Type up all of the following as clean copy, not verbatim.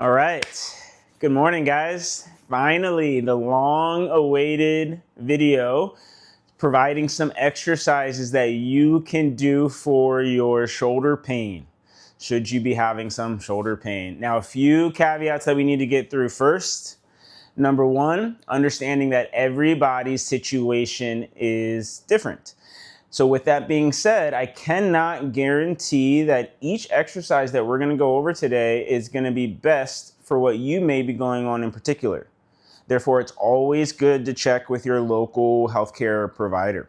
All right. Good morning, guys. Finally, the long-awaited video providing some exercises that you can do for your shoulder pain, should you be having some shoulder pain. Now, a few caveats that we need to get through first. Number one, understanding that everybody's situation is different. So with that being said, I cannot guarantee that each exercise that we're going to go over today is going to be best for what you may be going on in particular. Therefore, it's always good to check with your local healthcare provider.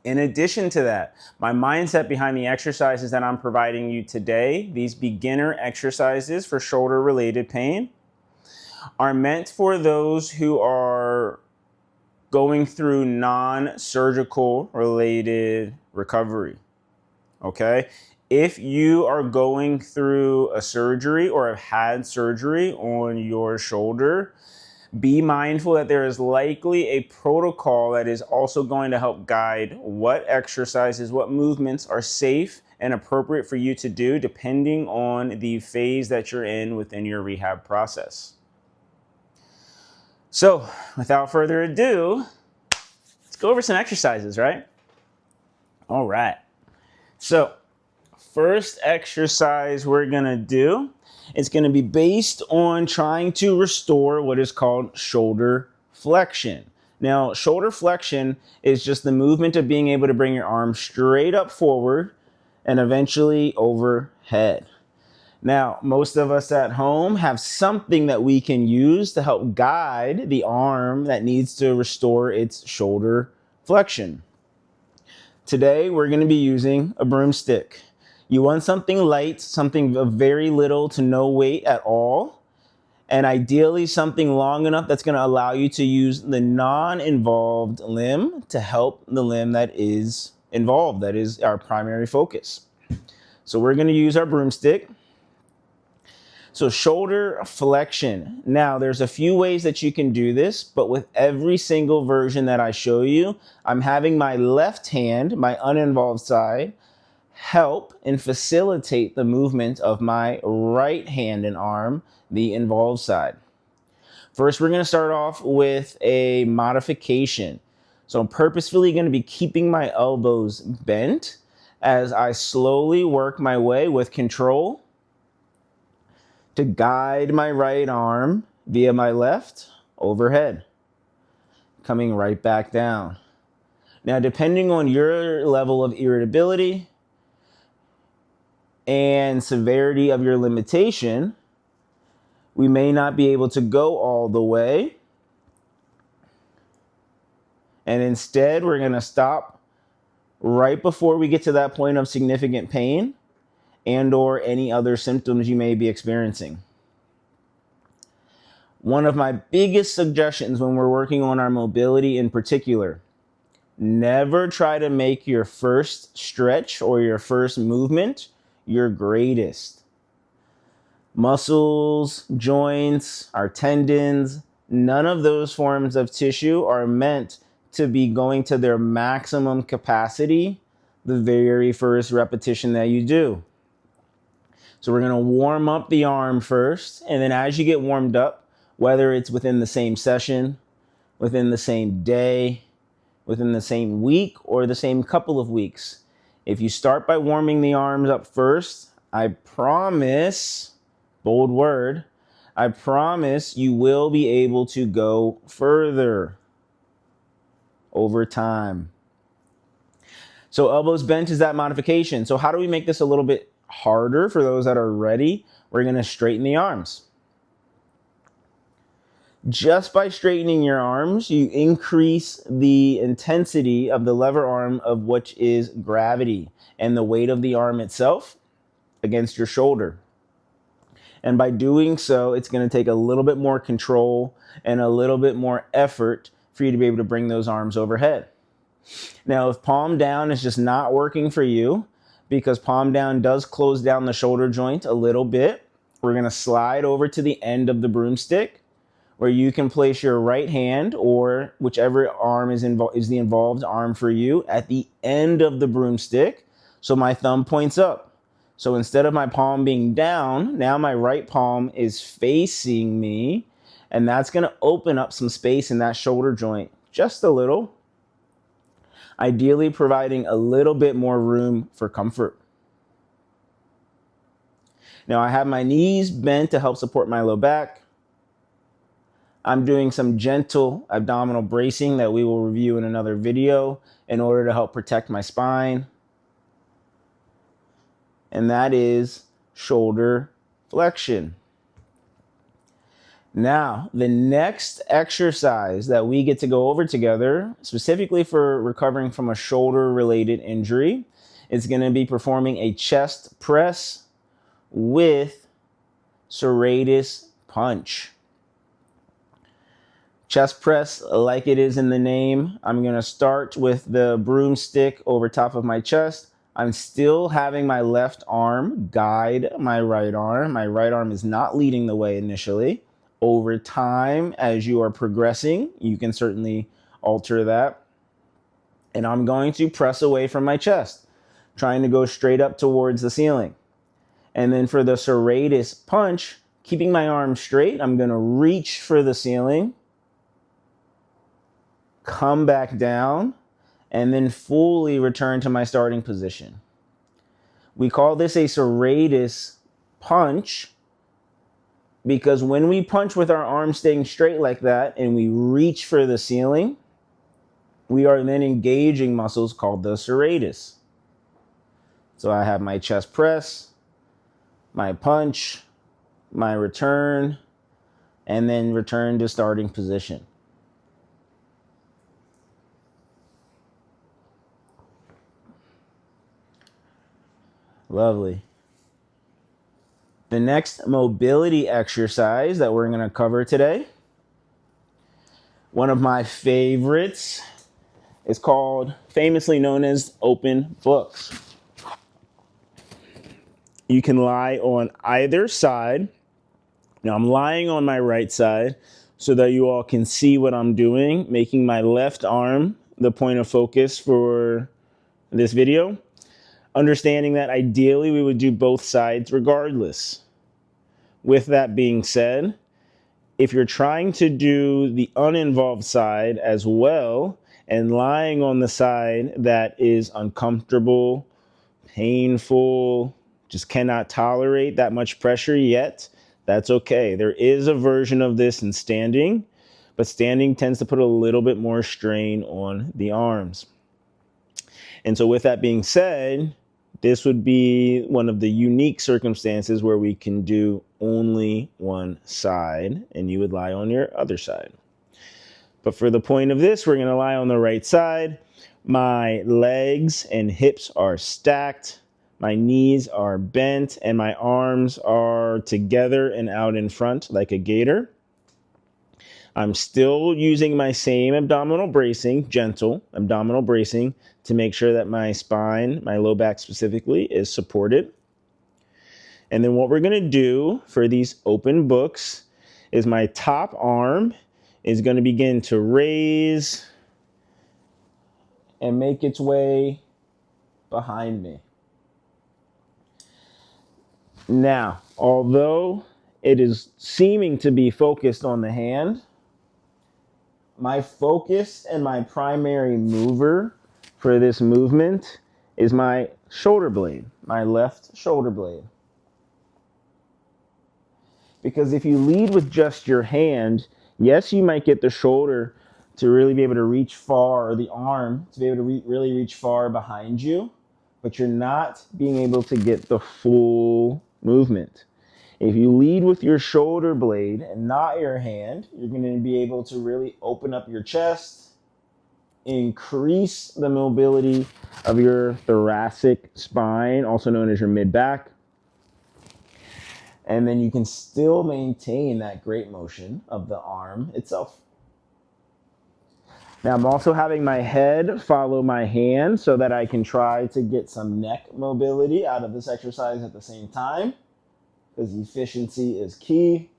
In addition to that, my mindset behind the exercises that I'm providing you today, these beginner exercises for shoulder-related pain, are meant for those who are going through non-surgical related recovery, okay? If you are going through a surgery or have had surgery on your shoulder, be mindful that there is likely a protocol that is also going to help guide what exercises, what movements are safe and appropriate for you to do depending on the phase that you're in within your rehab process. So, without further ado, let's go over some exercises, right? All right. So, first exercise we're going to do is going to be based on trying to restore what is called shoulder flexion. Now, shoulder flexion is just the movement of being able to bring your arm straight up forward and eventually overhead. Now, most of us at home have something that we can use to help guide the arm that needs to restore its shoulder flexion. Today, we're going to be using a broomstick. You want something light, something of very little to no weight at all, and ideally something long enough that's going to allow you to use the non-involved limb to help the limb that is involved, that is our primary focus. So we're going to use our broomstick. So shoulder flexion. Now, there's a few ways that you can do this, but with every single version that I show you, I'm having my left hand, my uninvolved side, help and facilitate the movement of my right hand and arm, the involved side. First, we're going to start off with a modification. So I'm purposefully going to be keeping my elbows bent as I slowly work my way with control to guide my right arm via my left overhead, coming right back down. Now, depending on your level of irritability and severity of your limitation, we may not be able to go all the way. And instead, we're going to stop right before we get to that point of significant pain and or any other symptoms you may be experiencing. One of my biggest suggestions when we're working on our mobility in particular, never try to make your first stretch or your first movement your greatest. Muscles, joints, our tendons, none of those forms of tissue are meant to be going to their maximum capacity the very first repetition that you do. So we're going to warm up the arm first, and then as you get warmed up, whether it's within the same session, within the same day, within the same week, or the same couple of weeks, if you start by warming the arms up first, I promise, bold word, I promise you will be able to go further over time. So elbows bent is that modification. So how do we make this a little bit harder for those that are ready? We're going to straighten the arms. Just by straightening your arms, you increase the intensity of the lever arm of which is gravity and the weight of the arm itself against your shoulder. And by doing so, it's going to take a little bit more control and a little bit more effort for you to be able to bring those arms overhead. Now, if palm down is just not working for you, because palm down does close down the shoulder joint a little bit, we're going to slide over to the end of the broomstick where you can place your right hand or whichever arm is the involved arm for you at the end of the broomstick. So my thumb points up. So instead of my palm being down, now my right palm is facing me, and that's going to open up some space in that shoulder joint just a little, ideally providing a little bit more room for comfort. Now I have my knees bent to help support my low back. I'm doing some gentle abdominal bracing that we will review in another video in order to help protect my spine. And that is shoulder flexion. Now, the next exercise that we get to go over together, specifically for recovering from a shoulder-related injury, is going to be performing a chest press with serratus punch. Chest press, like it is in the name, I'm going to start with the broomstick over top of my chest. I'm still having my left arm guide my right arm. My right arm is not leading the way initially. Over time, as you are progressing, you can certainly alter that. And I'm going to press away from my chest, trying to go straight up towards the ceiling. And then for the serratus punch, keeping my arm straight, I'm going to reach for the ceiling, come back down, and then fully return to my starting position. We call this a serratus punch because when we punch with our arms staying straight like that and we reach for the ceiling, we are then engaging muscles called the serratus. So I have my chest press, my punch, my return, and then return to starting position. Lovely. The next mobility exercise that we're going to cover today, one of my favorites, is called, famously known as open books. You can lie on either side. Now I'm lying on my right side so that you all can see what I'm doing, making my left arm the point of focus for this video. Understanding that ideally we would do both sides regardless. With that being said, if you're trying to do the uninvolved side as well and lying on the side that is uncomfortable, painful, just cannot tolerate that much pressure yet, that's okay. There is a version of this in standing, but standing tends to put a little bit more strain on the arms. And so with that being said, this would be one of the unique circumstances where we can do only one side and you would lie on your other side. But for the point of this, we're going to lie on the right side. My legs and hips are stacked. My knees are bent and my arms are together and out in front like a gator. I'm still using my same abdominal bracing, gentle abdominal bracing, to make sure that my spine, my low back specifically, is supported. And then what we're going to do for these open books is my top arm is going to begin to raise and make its way behind me. Now, although it is seeming to be focused on the hand, my focus and my primary mover for this movement is my shoulder blade, my left shoulder blade. Because if you lead with just your hand, yes, you might get the shoulder to really be able to reach far, or the arm to be able to really reach far behind you, but you're not being able to get the full movement. If you lead with your shoulder blade and not your hand, you're going to be able to really open up your chest, increase the mobility of your thoracic spine, also known as your mid-back. And then you can still maintain that great motion of the arm itself. Now I'm also having my head follow my hand so that I can try to get some neck mobility out of this exercise at the same time, because efficiency is key.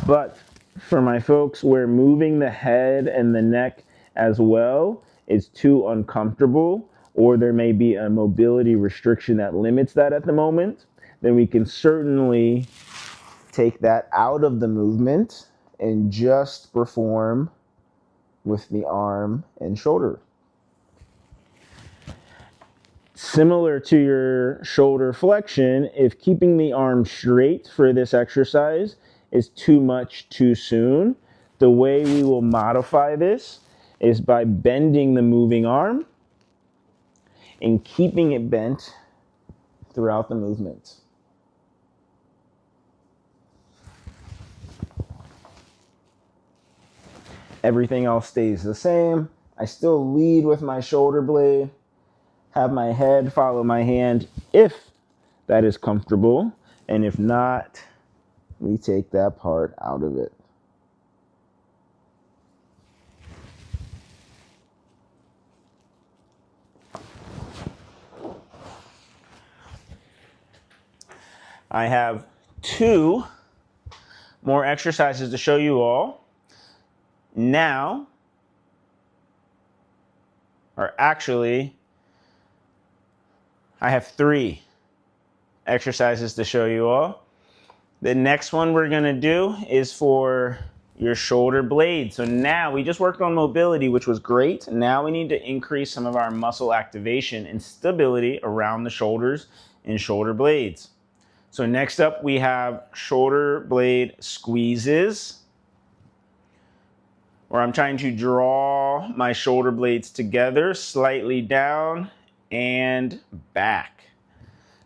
But for my folks where moving the head and the neck as well is too uncomfortable, or there may be a mobility restriction that limits that at the moment, then we can certainly take that out of the movement and just perform with the arm and shoulder. Similar to your shoulder flexion, if keeping the arm straight for this exercise is too much too soon, the way we will modify this is by bending the moving arm and keeping it bent throughout the movement. Everything else stays the same. I still lead with my shoulder blade, have my head follow my hand if that is comfortable, and if not, we take that part out of it. I have 2 more exercises to show you all. Now, or actually, I have 3 exercises to show you all. The next one we're going to do is for your shoulder blade. So now we just worked on mobility, which was great. Now we need to increase some of our muscle activation and stability around the shoulders and shoulder blades. So next up we have shoulder blade squeezes, where I'm trying to draw my shoulder blades together, slightly down and back.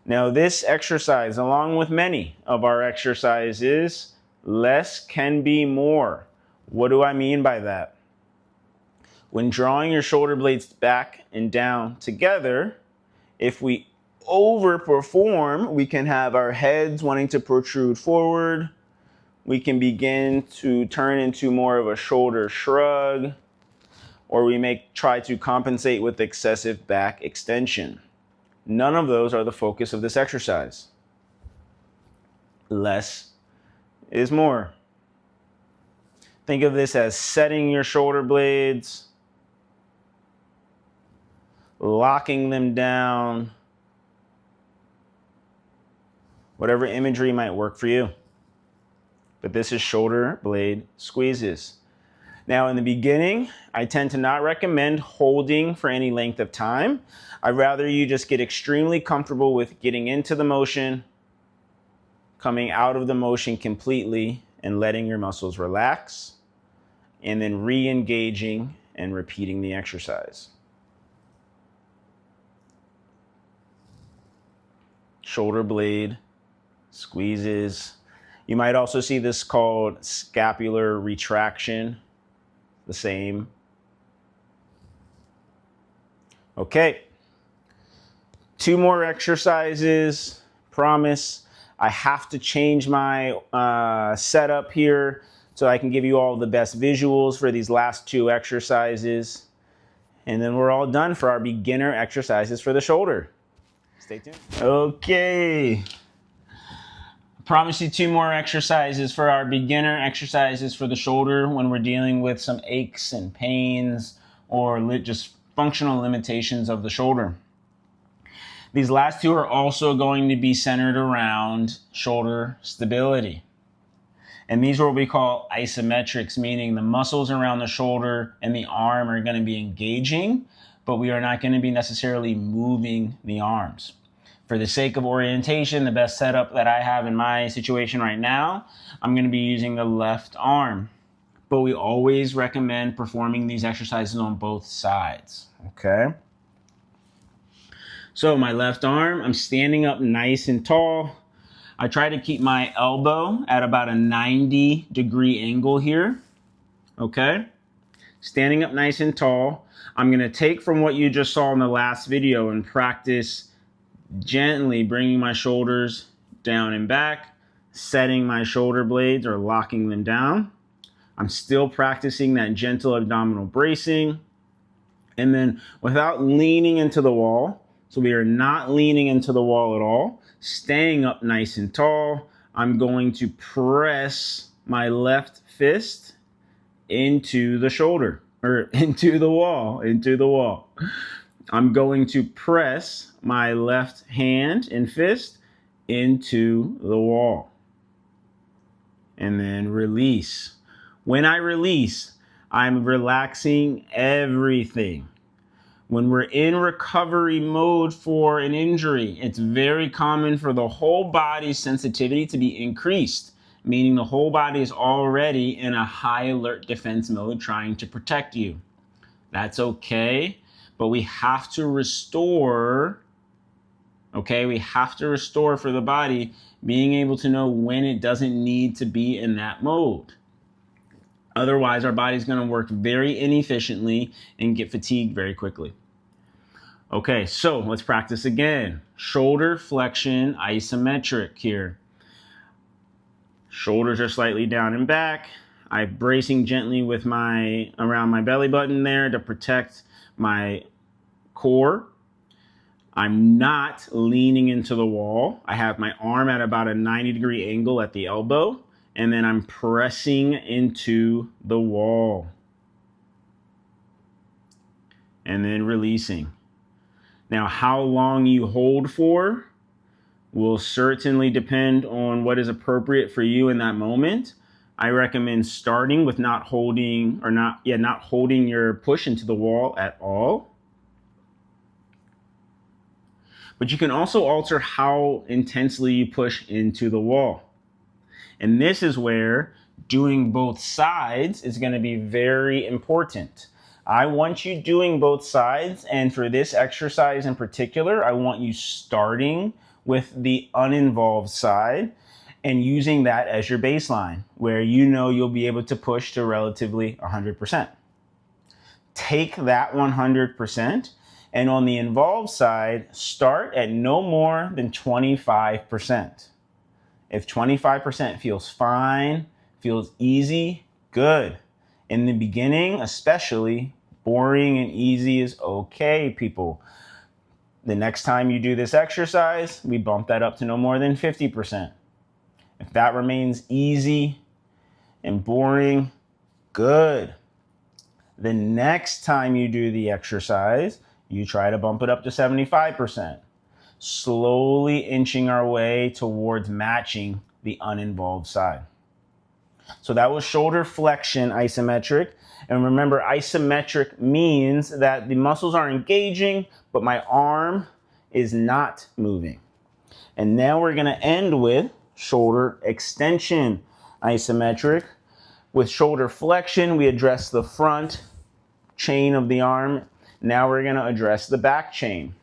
Now this exercise, along with many of our exercises, less can be more. What do I mean by that? When drawing your shoulder blades back and down together, if we overperform, we can have our heads wanting to protrude forward. We can begin to turn into more of a shoulder shrug, or we may try to compensate with excessive back extension. None of those are the focus of this exercise. Less is more. Think of this as setting your shoulder blades, locking them down, whatever imagery might work for you. But this is shoulder blade squeezes. Now in the beginning, I tend to not recommend holding for any length of time. I'd rather you just get extremely comfortable with getting into the motion, coming out of the motion completely, and letting your muscles relax, and then re-engaging and repeating the exercise. Shoulder blade squeezes. You might also see this called scapular retraction. The same. Okay. 2 more exercises. Promise. I have to change my setup here so I can give you all the best visuals for these last 2 exercises. And then we're all done for our beginner exercises for the shoulder. Stay tuned. Okay. Promise you 2 more exercises for our beginner exercises for the shoulder when we're dealing with some aches and pains or just functional limitations of the shoulder. These last 2 are also going to be centered around shoulder stability. And these are what we call isometrics, meaning the muscles around the shoulder and the arm are going to be engaging, but we are not going to be necessarily moving the arms. For the sake of orientation, the best setup that I have in my situation right now, I'm going to be using the left arm. But we always recommend performing these exercises on both sides. Okay? So my left arm, I'm standing up nice and tall. I try to keep my elbow at about a 90-degree angle here. Okay? Standing up nice and tall. I'm going to take from what you just saw in the last video and practice gently bringing my shoulders down and back, setting my shoulder blades or locking them down. I'm still practicing that gentle abdominal bracing. And then without leaning into the wall, so we are not leaning into the wall at all, staying up nice and tall, I'm going to press my left fist into the shoulder, or into the wall. I'm going to press my left hand and fist into the wall and then release. When I release, I'm relaxing everything. When we're in recovery mode for an injury, it's very common for the whole body's sensitivity to be increased, meaning the whole body is already in a high alert defense mode trying to protect you. That's okay, but we have to restore, okay? We have to restore for the body, being able to know when it doesn't need to be in that mode. Otherwise, our body's going to work very inefficiently and get fatigued very quickly. Okay, so let's practice again. Shoulder flexion isometric here. Shoulders are slightly down and back. I'm bracing gently with around my belly button there to protect my core. I'm not leaning into the wall. I have my arm at about a 90-degree angle at the elbow, and then I'm pressing into the wall. And then releasing. Now, how long you hold for will certainly depend on what is appropriate for you in that moment. I recommend starting with not holding your push into the wall at all. But you can also alter how intensely you push into the wall. And this is where doing both sides is going to be very important. I want you doing both sides, and for this exercise in particular, I want you starting with the uninvolved side and using that as your baseline, where you know you'll be able to push to relatively 100%. Take that 100%, and on the involved side, start at no more than 25%. If 25% feels fine, feels easy, good. In the beginning, especially, boring and easy is okay, people. The next time you do this exercise, we bump that up to no more than 50%. If that remains easy and boring, good. The next time you do the exercise, you try to bump it up to 75%. Slowly inching our way towards matching the uninvolved side. So that was shoulder flexion isometric. And remember, isometric means that the muscles are engaging, but my arm is not moving. And now we're going to end with shoulder extension isometric. With shoulder flexion, we address the front chain of the arm. Now we're going to address the back chain.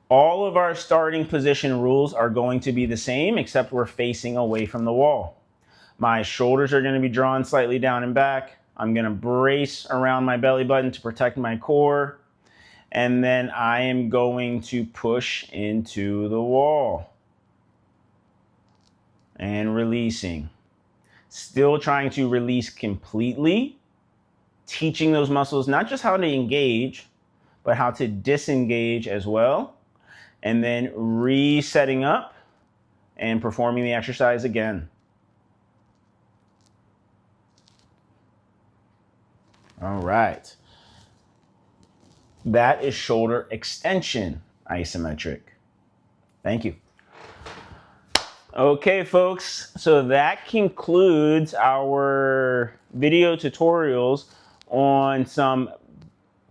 All of our starting position rules are going to be the same, except we're facing away from the wall. My shoulders are going to be drawn slightly down and back. I'm going to brace around my belly button to protect my core. And then I am going to push into the wall. And releasing. Still trying to release completely. Teaching those muscles not just how to engage, but how to disengage as well. And then resetting up and performing the exercise again. All right. That is shoulder extension isometric. Thank you. Okay, folks, so that concludes our video tutorials on some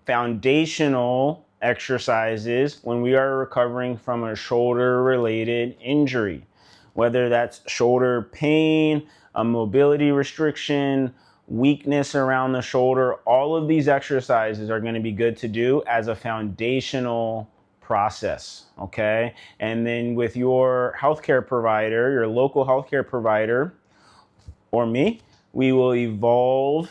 foundational exercises when we are recovering from a shoulder-related injury, whether that's shoulder pain, a mobility restriction, weakness around the shoulder. All of these exercises are going to be good to do as a foundational process, okay? And then with your healthcare provider, your local healthcare provider, or me, we will evolve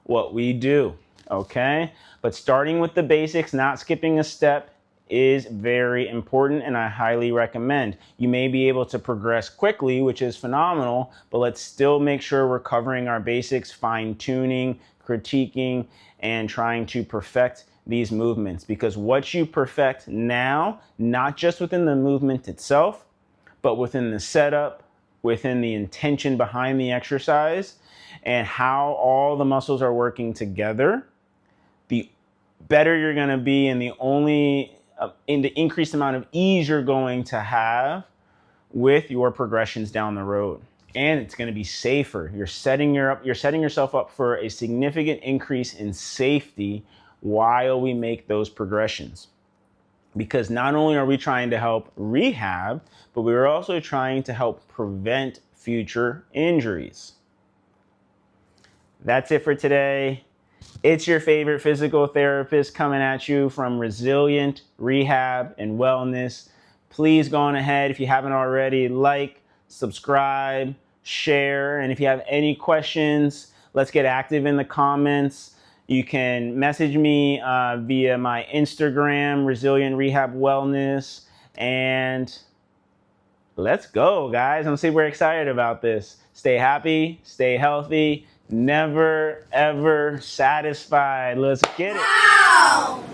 what we do, okay? But starting with the basics, not skipping a step, is very important, and I highly recommend. You may be able to progress quickly, which is phenomenal, but let's still make sure we're covering our basics, fine-tuning, critiquing, and trying to perfect these movements. Because what you perfect now, not just within the movement itself, but within the setup, within the intention behind the exercise, and how all the muscles are working together, the better you're going to be, and in the increased amount of ease you're going to have with your progressions down the road. And it's going to be safer. You're setting yourself up for a significant increase in safety while we make those progressions. Because not only are we trying to help rehab, but we're also trying to help prevent future injuries. That's it for today. It's your favorite physical therapist coming at you from Resilient Rehab and Wellness. Please go on ahead, if you haven't already, like, subscribe, share, and if you have any questions, let's get active in the comments. You can message me via my Instagram, Resilient Rehab Wellness, and let's go, guys. I'm super excited about this. Stay happy, stay healthy, never ever satisfied. Let's get it. Wow!